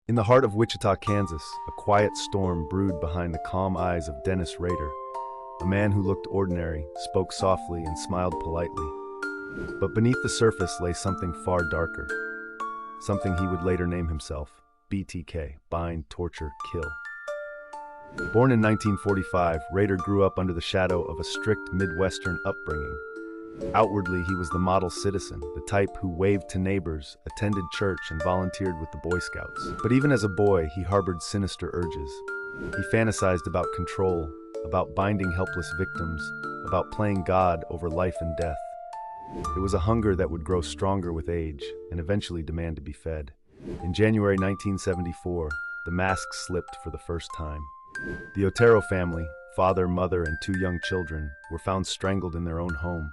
In the heart of Wichita, Kansas, a quiet storm brewed behind the calm eyes of Dennis Rader, a man who looked ordinary, spoke softly, and smiled politely. But beneath the surface lay something far darker, something he would later name himself, BTK, bind, torture, kill. Born in 1945, Rader grew up under the shadow of a strict Midwestern upbringing. Outwardly, he was the model citizen, the type who waved to neighbors, attended church, and volunteered with the Boy Scouts. But even as a boy, he harbored sinister urges. He fantasized about control, about binding helpless victims, about playing God over life and death. It was a hunger that would grow stronger with age and eventually demand to be fed. In January 1974, the mask slipped for the first time. The Otero family, father, mother, and two young children, were found strangled in their own home.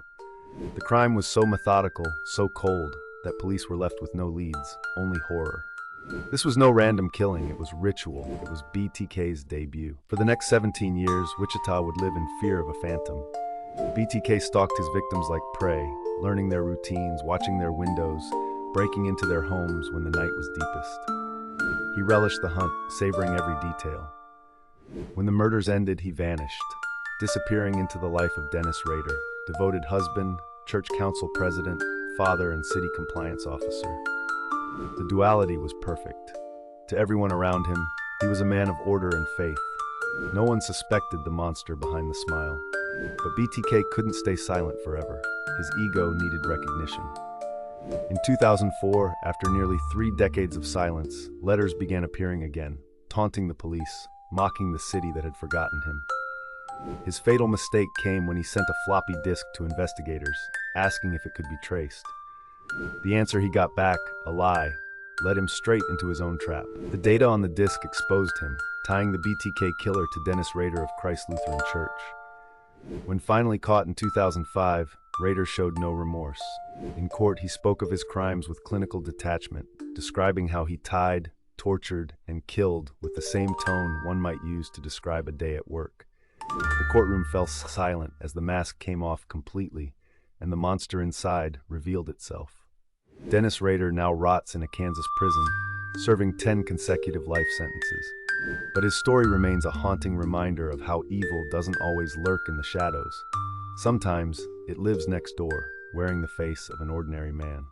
The crime was so methodical, so cold, that police were left with no leads, only horror. This was no random killing, it was ritual. It was BTK's debut. For the next 17 years, Wichita would live in fear of a phantom. BTK stalked his victims like prey, learning their routines, watching their windows, breaking into their homes when the night was deepest. He relished the hunt, savoring every detail. When the murders ended, he vanished, disappearing into the life of Dennis Rader, devoted husband, church council president, father, and city compliance officer. The duality was perfect. To everyone around him, he was a man of order and faith. No one suspected the monster behind the smile. But BTK couldn't stay silent forever. His ego needed recognition. In 2004, after nearly 3 decades of silence, letters began appearing again, taunting the police, mocking the city that had forgotten him. His fatal mistake came when he sent a floppy disk to investigators, asking if it could be traced. The answer he got back, a lie, led him straight into his own trap. The data on the disk exposed him, tying the BTK Killer to Dennis Rader of Christ Lutheran Church. When finally caught in 2005, Rader showed no remorse. In court, he spoke of his crimes with clinical detachment, describing how he tied, tortured, and killed with the same tone one might use to describe a day at work. The courtroom fell silent as the mask came off completely, and the monster inside revealed itself. Dennis Rader now rots in a Kansas prison, serving 10 consecutive life sentences. But his story remains a haunting reminder of how evil doesn't always lurk in the shadows. Sometimes it lives next door, wearing the face of an ordinary man.